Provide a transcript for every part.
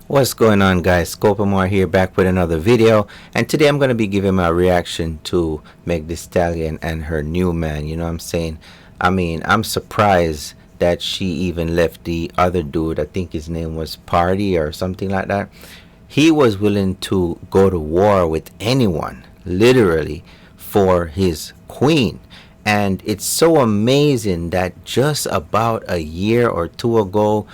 What's going on, guys? Scopamore here, back with another video, and today I'm going to be giving my reaction to Meg Thee Stallion and her new man. You know what I'm saying? I mean, I'm surprised that she even left the other dude. I think his name was Party or something like that. He was willing to go to war with anyone, literally, for his queen. And it's so amazing that just about a year or two ago,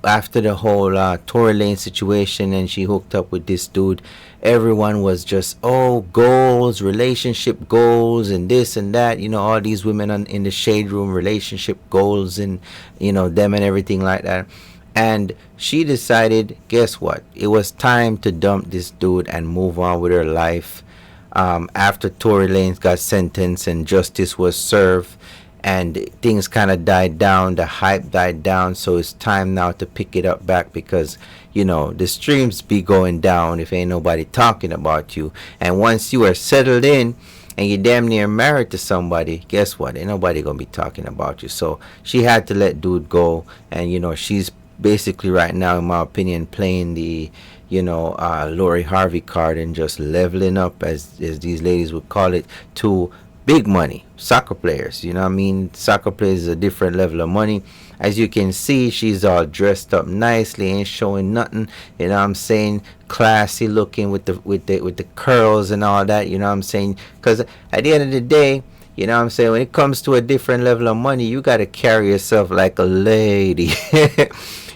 after the whole Tory Lane situation and she hooked up with this dude, everyone was just, oh, goals, relationship goals, and this and that. You know, all these women in the shade room, relationship goals, and, you know, them and everything like that. And she decided, guess what? It was time to dump this dude and move on with her life. After Tory Lanez got sentenced and justice was served, and things kind of died down, the hype died down, so it's time now to pick it up back because, you know, the streams be going down if ain't nobody talking about you. And once you are settled in and you're damn near married to somebody, guess what? Ain't nobody gonna be talking about you. So she had to let dude go, and you know, she's basically right now, in my opinion, playing the, you know, Lori Harvey card and just leveling up, as these ladies would call it, to big money soccer players. You know what I mean? Soccer players is a different level of money. As you can see, she's all dressed up nicely, ain't showing nothing. You know what I'm saying? Classy looking with the curls and all that. You know what I'm saying? Because at the end of the day, you know what I'm saying, when it comes to a different level of money, you got to carry yourself like a lady.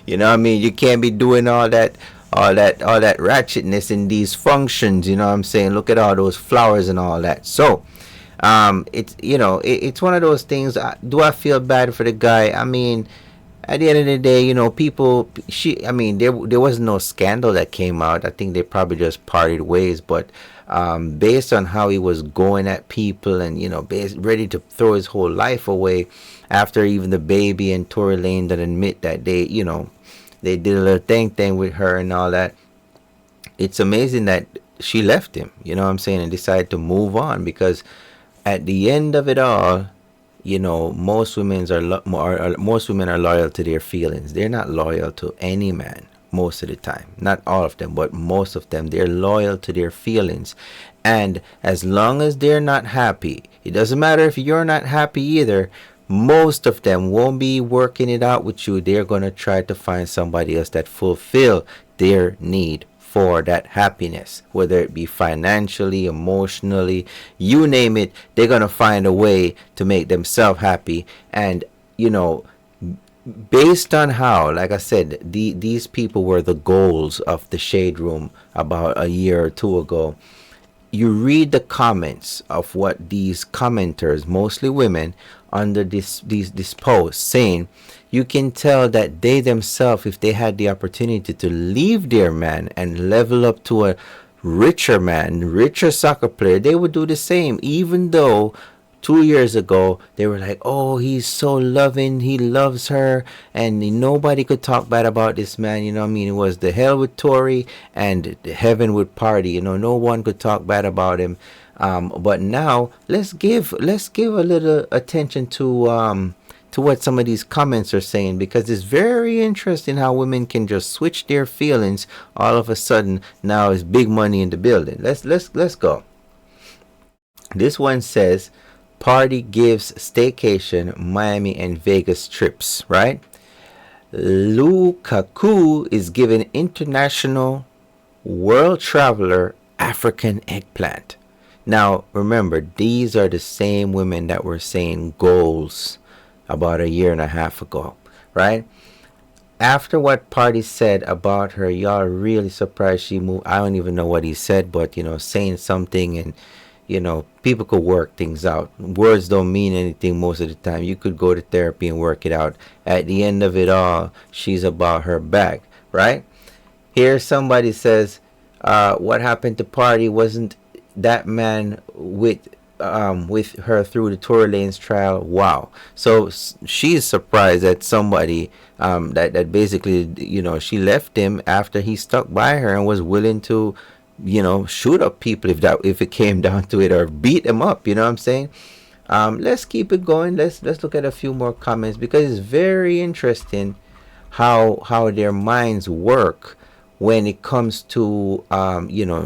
You know what I mean? You can't be doing all that ratchetness in these functions. You know what I'm saying? Look at all those flowers and all that. So it's, you know, it's one of those things. Do I feel bad for the guy? I mean, at the end of the day, you know, people, I mean, there was no scandal that came out. I think they probably just parted ways. But based on how he was going at people and, you know, ready to throw his whole life away, after even the baby and Tory Lane that admit that they, you know, they did a little thing with her and all that. It's amazing that she left him, you know what I'm saying, and decided to move on, because at the end of it all, you know, most women are loyal to their feelings. They're not loyal to any man most of the time. Not all of them, but most of them. They're loyal to their feelings. And as long as they're not happy, it doesn't matter if you're not happy either, most of them won't be working it out with you. They're going to try to find somebody else that fulfill their need for that happiness, whether it be financially, emotionally, you name it. They're going to find a way to make themselves happy. And, you know, based on how, like I said, these people were the goals of the shade room about a year or two ago. You read the comments of what these commenters, mostly women, under this post saying, you can tell that they themselves, if they had the opportunity to leave their man and level up to a richer man, richer soccer player, they would do the same. Even though 2 years ago they were like, oh, he's so loving, he loves her, and nobody could talk bad about this man. You know what I mean? It was the hell with Tory and the heaven with Party. You know, no one could talk bad about him. But now let's give a little attention to what some of these comments are saying, because it's very interesting how women can just switch their feelings all of a sudden. Now it's big money in the building. Let's go. This one says, Party gives staycation Miami and Vegas trips, right? Lukaku is given international world traveler African eggplant. Now remember, these are the same women that were saying goals about a year and a half ago, right? After what Party said about her, y'all are really surprised she moved. I don't even know what he said, but, you know, saying something, and, you know, people could work things out. Words don't mean anything most of the time. You could go to therapy and work it out. At the end of it all, she's about her bag, right? Here somebody says, what happened to Party wasn't that man with her through the Tory Lanez trial. Wow. So she's surprised that somebody that basically, you know, she left him after he stuck by her and was willing to, you know, shoot up people if it came down to it, or beat them up. You know what I'm saying? Let's keep it going. Let's look at a few more comments, because it's very interesting how their minds work when it comes to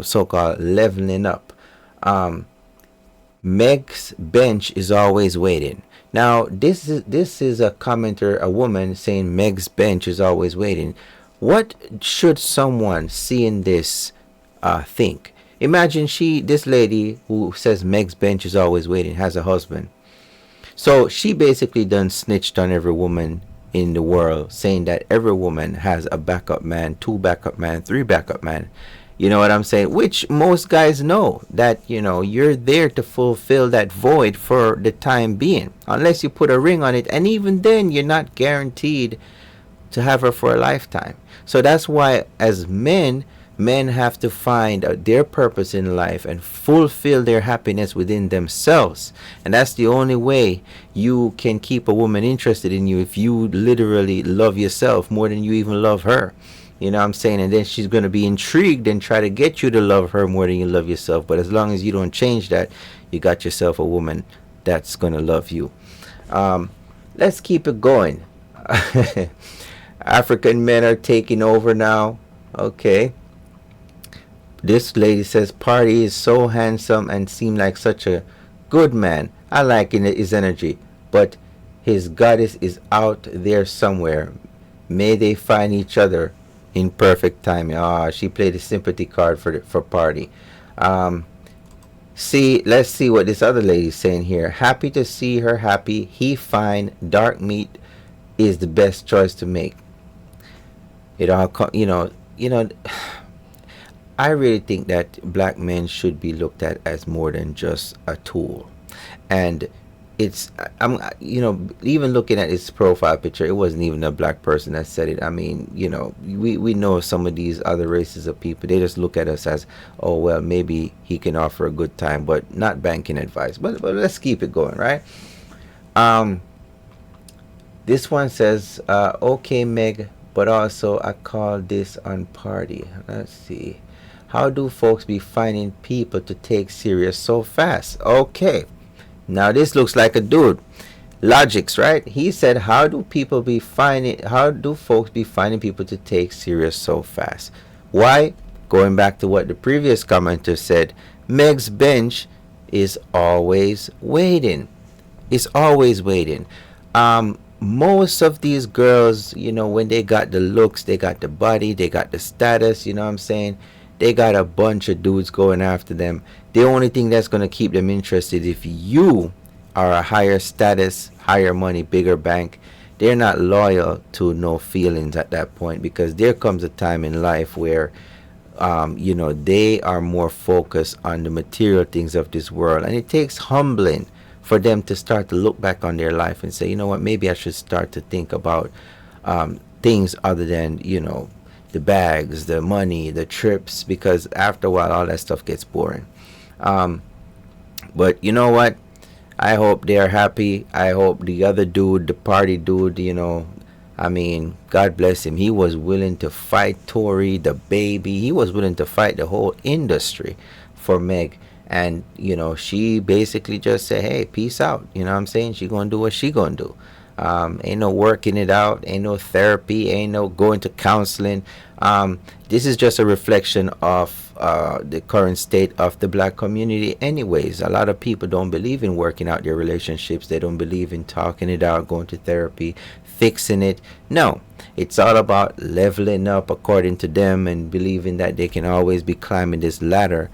so-called leveling up. Um, Meg's bench is always waiting. Now, this is a commenter, a woman saying Meg's bench is always waiting. What should someone seeing this think? Imagine this lady who says Meg's bench is always waiting has a husband. So she basically done snitched on every woman in the world, saying that every woman has a backup man, two backup man, three backup man. You know what I'm saying? Which most guys know that, you're there to fulfill that void for the time being, unless you put a ring on it. And even then, you're not guaranteed to have her for a lifetime. So that's why, as men have to find their purpose in life and fulfill their happiness within themselves. And that's the only way you can keep a woman interested in you, if you literally love yourself more than you even love her. You know what I'm saying? And then she's going to be intrigued and try to get you to love her more than you love yourself. But as long as you don't change that, you got yourself a woman that's going to love you. Let's keep it going. African men are taking over now. Okay. This lady says, Party is so handsome and seemed like such a good man. I like his energy, but his goddess is out there somewhere. May they find each other in perfect timing. She played a sympathy card for Party. Let's see what this other lady's saying here. Happy to see her happy. He fine. Dark meat is the best choice to make. It all I really think that black men should be looked at as more than just a tool. And I'm even looking at his profile picture, it wasn't even a black person that said it. I mean, we know some of these other races of people, they just look at us as, oh well, maybe he can offer a good time, but not banking advice. But let's keep it going, right? This one says, okay Meg, but also I call this on Party. Let's see. How do folks be finding people to take serious so fast? Okay. Now this looks like a dude. Logics, right? He said, how do folks be finding people to take serious so fast? Why? Going back to what the previous commenter said, Meg's bench is always waiting. It's always waiting. Most of these girls, when they got the looks, they got the body, they got the status, you know what I'm saying? They got a bunch of dudes going after them. The only thing that's going to keep them interested, if you are a higher status, higher money, bigger bank, they're not loyal to no feelings at that point, because there comes a time in life where they are more focused on the material things of this world. And it takes humbling for them to start to look back on their life and say, you know what, maybe I should start to think about things other than, the bags, the money, the trips, because after a while all that stuff gets boring. But you know what? I hope they're happy. I hope the other dude, the Party dude, I mean, God bless him. He was willing to fight Tory, the baby. He was willing to fight the whole industry for Meg. And, she basically just said, hey, peace out. You know what I'm saying? She gonna do what she gonna do. Ain't no working it out, ain't no therapy, ain't no going to counseling. This is just a reflection of the current state of the black community anyways. A lot of people don't believe in working out their relationships. They don't believe in talking it out, going to therapy, fixing it. No, it's all about leveling up according to them, and believing that they can always be climbing this ladder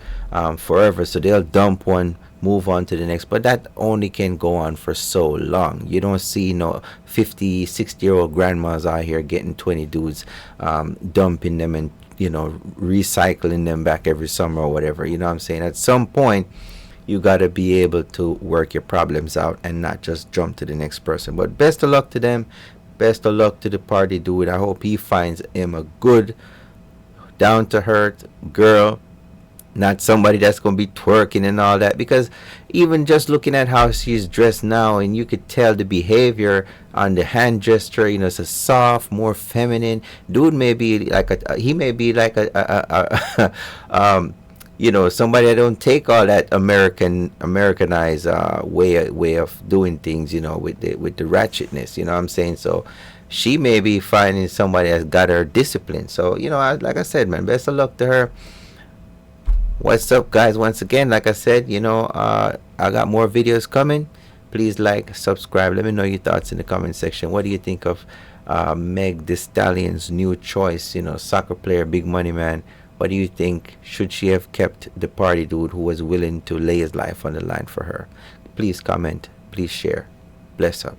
forever. So they'll dump one, move on to the next, but that only can go on for so long. You don't see 50, 60-year-old grandmas out here getting 20 dudes, dumping them and recycling them back every summer or whatever. You know what I'm saying? At some point you got to be able to work your problems out and not just jump to the next person. But best of luck to them, best of luck to the Party dude. I hope he finds him a good, down to earth girl, not somebody that's going to be twerking and all that. Because even just looking at how she's dressed now, and you could tell the behavior on the hand gesture, it's a soft, more feminine dude. May be like he may be like somebody that don't take all that Americanized way of doing things, with the ratchetness. You know what I'm saying? So she may be finding somebody that's got her discipline. So, like I said, man, best of luck to her. What's up, guys? Once again, like I said, I got more videos coming. Please like, subscribe. Let me know your thoughts in the comment section. What do you think of Meg Thee Stallion's new choice? Soccer player, big money man. What do you think? Should she have kept the party dude who was willing to lay his life on the line for her? Please comment. Please share. Bless up.